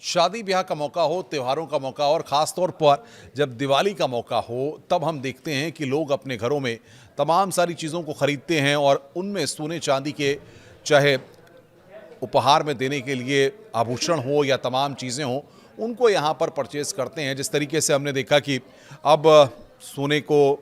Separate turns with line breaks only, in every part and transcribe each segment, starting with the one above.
शादी ब्याह का मौका हो, त्योहारों का मौका हो और ख़ास तौर पर जब दिवाली का मौका हो, तब हम देखते हैं कि लोग अपने घरों में तमाम सारी चीज़ों को ख़रीदते हैं और उनमें सोने चांदी के, चाहे उपहार में देने के लिए आभूषण हो या तमाम चीज़ें हों, उनको यहाँ पर परचेज़ करते हैं। जिस तरीके से हमने देखा कि अब सोने को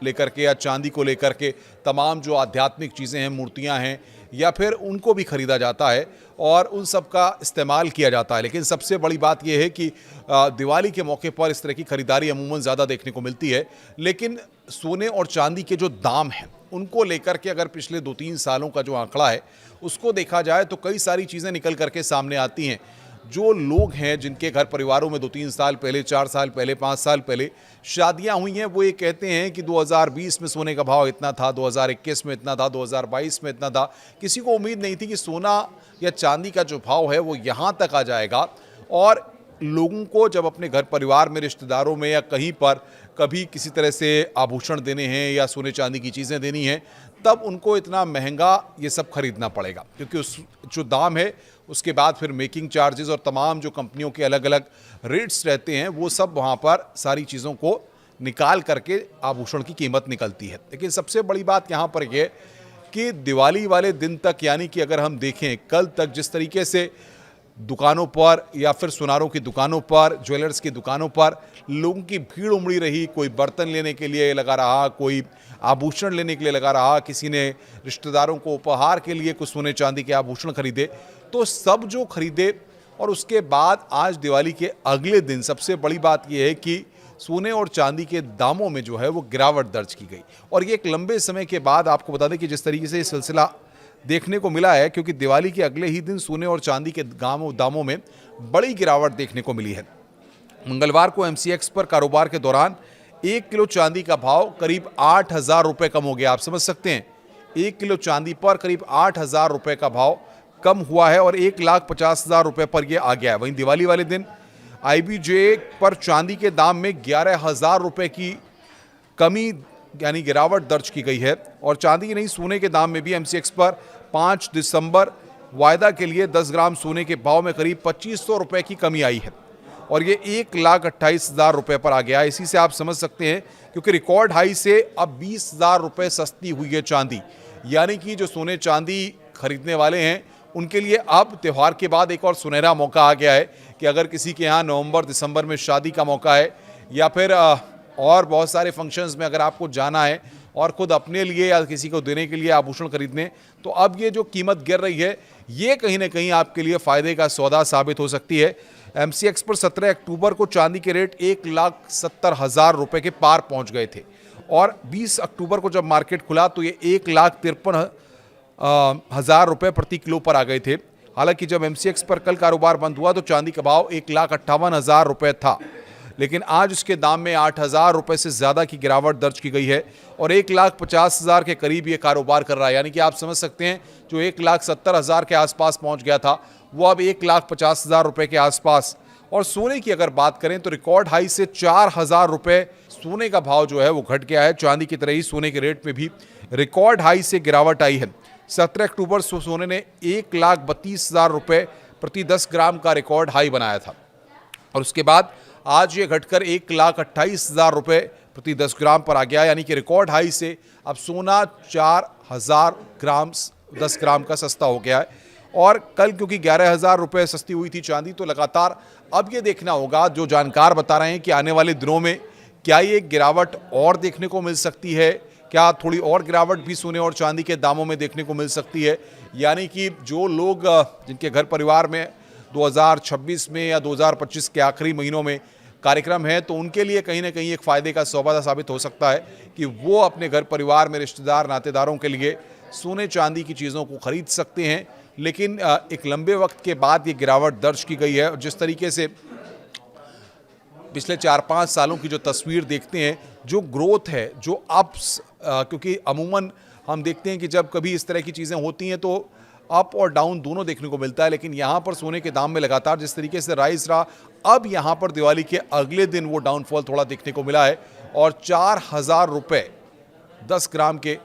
लेकर के या चांदी को लेकर के तमाम जो आध्यात्मिक चीज़ें हैं, मूर्तियाँ हैं, या फिर उनको भी ख़रीदा जाता है और उन सब का इस्तेमाल किया जाता है। लेकिन सबसे बड़ी बात यह है कि दिवाली के मौके पर इस तरह की ख़रीदारी अमूमन ज़्यादा देखने को मिलती है। लेकिन सोने और चांदी के जो दाम हैं, उनको लेकर के अगर पिछले 2-3 सालों का जो आंकड़ा है, उसको देखा जाए तो कई सारी चीज़ें निकल करके सामने आती हैं। जो लोग हैं जिनके घर परिवारों में 2-3 साल पहले, 4 साल पहले, 5 साल पहले शादियां हुई हैं, वो ये कहते हैं कि 2020 में सोने का भाव इतना था, 2021 में इतना था, 2022 में इतना था। किसी को उम्मीद नहीं थी कि सोना या चांदी का जो भाव है वो यहाँ तक आ जाएगा। और लोगों को जब अपने घर परिवार में, रिश्तेदारों में या कहीं पर कभी किसी तरह से आभूषण देने हैं या सोने चांदी की चीज़ें देनी हैं, तब उनको इतना महंगा ये सब खरीदना पड़ेगा, क्योंकि उस जो दाम है उसके बाद फिर मेकिंग चार्जेस और तमाम जो कंपनियों के अलग अलग रेट्स रहते हैं, वो सब वहाँ पर सारी चीज़ों को निकाल करके आभूषण की कीमत निकलती है। लेकिन सबसे बड़ी बात यहाँ पर यह कि दिवाली वाले दिन तक, यानी कि अगर हम देखें कल तक, जिस तरीके से दुकानों पर या फिर सुनारों की दुकानों पर, ज्वेलर्स की दुकानों पर लोगों की भीड़ उमड़ी रही, कोई बर्तन लेने के लिए लगा रहा, कोई आभूषण लेने के लिए लगा रहा, किसी ने रिश्तेदारों को उपहार के लिए कुछ सोने चांदी के आभूषण खरीदे, तो सब जो खरीदे। और उसके बाद आज दिवाली के अगले दिन सबसे बड़ी बात यह है कि सोने और चांदी के दामों में जो है वो गिरावट दर्ज की गई। और ये एक लंबे समय के बाद, आपको बता दें कि जिस तरीके से ये सिलसिला देखने को मिला है, क्योंकि दिवाली के अगले ही दिन सोने और चांदी के दामों में बड़ी गिरावट देखने को मिली है। मंगलवार को एमसीएक्स पर कारोबार के दौरान 1 किलो चांदी का भाव करीब 8,000 रुपये कम हो गया। आप समझ सकते हैं, 1 किलो चांदी पर करीब 8,000 रुपये का भाव कम हुआ है और 1,50,000 रुपये पर यह आ गया है। वहीं दिवाली वाले दिन आईबीजे पर चांदी के दाम में 11,000 रुपये की कमी यानी गिरावट दर्ज की गई है। और चांदी नहीं, सोने के दाम में भी एमसीएक्स पर 5 दिसंबर वायदा के लिए 10 ग्राम सोने के भाव में करीब 2,500 रुपये की कमी आई है और ये 1,28,000 रुपये पर आ गया। इसी से आप समझ सकते हैं, क्योंकि रिकॉर्ड हाई से अब 20,000 रुपये सस्ती हुई है चांदी। यानी कि जो सोने चांदी खरीदने वाले हैं, उनके लिए अब त्यौहार के बाद एक और सुनहरा मौका आ गया है कि अगर किसी के यहाँ नवंबर दिसंबर में शादी का मौका है या फिर और बहुत सारे फंक्शंस में अगर आपको जाना है और ख़ुद अपने लिए या किसी को देने के लिए आभूषण खरीदने, तो अब ये जो कीमत गिर रही है, ये कहीं ना कहीं आपके लिए फ़ायदे का सौदा साबित हो सकती है। एमसीएक्स पर 17 अक्टूबर को चांदी के रेट 1,70,000 रुपये के पार पहुंच गए थे और 20 अक्टूबर को जब मार्केट खुला तो ये 1,53,000 रुपये प्रति किलो पर आ गए थे। हालांकि जब एमसीएक्स पर कल कारोबार बंद हुआ तो चांदी का भाव 1,58,000 रुपये था, लेकिन आज उसके दाम में 8,000 रुपये से ज़्यादा की गिरावट दर्ज की गई है और 1,50,000 के करीब ये कारोबार कर रहा है। यानी कि आप समझ सकते हैं, जो 1,70,000 के आसपास पहुंच गया था, वो अब 1,50,000 रुपये के आसपास। और सोने की अगर बात करें तो रिकॉर्ड हाई से 4,000 रुपये सोने का भाव जो है वो घट गया है। चांदी की तरह ही सोने के रेट में भी रिकॉर्ड हाई से गिरावट आई है। 17 अक्टूबर सोने ने 1,32,000 रुपये प्रति 10 ग्राम का रिकॉर्ड हाई बनाया था और उसके बाद आज ये घटकर 1,28,000 रुपये प्रति 10 ग्राम पर आ गया। यानी कि रिकॉर्ड हाई से अब सोना 4,000 ग्राम 10 ग्राम का सस्ता हो गया है। और कल क्योंकि 11,000 रुपये सस्ती हुई थी चांदी, तो लगातार अब ये देखना होगा, जो जानकार बता रहे हैं कि आने वाले दिनों में क्या ये गिरावट और देखने को मिल सकती है, क्या थोड़ी और गिरावट भी सोने और चांदी के दामों में देखने को मिल सकती है। यानी कि जो लोग जिनके घर परिवार में 2026 में या 2025 के आखिरी महीनों में कार्यक्रम है, तो उनके लिए कहीं ना कहीं एक फ़ायदे का सौदा साबित हो सकता है कि वो अपने घर परिवार में रिश्तेदार नातेदारों के लिए सोने चांदी की चीज़ों को खरीद सकते हैं। लेकिन एक लंबे वक्त के बाद ये गिरावट दर्ज की गई है और जिस तरीके से पिछले 4-5 सालों की जो तस्वीर देखते हैं, जो ग्रोथ है, जो अप्स, क्योंकि अमूमन हम देखते हैं कि जब कभी इस तरह की चीज़ें होती हैं तो अप और डाउन दोनों देखने को मिलता है, लेकिन यहाँ पर सोने के दाम में लगातार जिस तरीके से राइज रहा, अब यहाँ पर दिवाली के अगले दिन वो डाउनफॉल थोड़ा देखने को मिला है और 4,000 रुपये 10 ग्राम के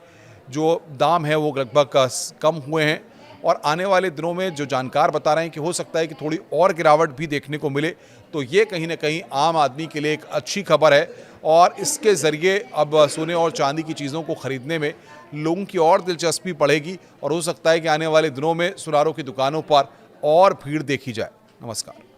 जो दाम है वो लगभग कम हुए हैं। और आने वाले दिनों में जो जानकार बता रहे हैं कि हो सकता है कि थोड़ी और गिरावट भी देखने को मिले, तो ये कहीं ना कहीं आम आदमी के लिए एक अच्छी खबर है और इसके ज़रिए अब सोने और चांदी की चीज़ों को ख़रीदने में लोगों की और दिलचस्पी बढ़ेगी और हो सकता है कि आने वाले दिनों में सुनारों की दुकानों पर और भीड़ देखी जाए। नमस्कार।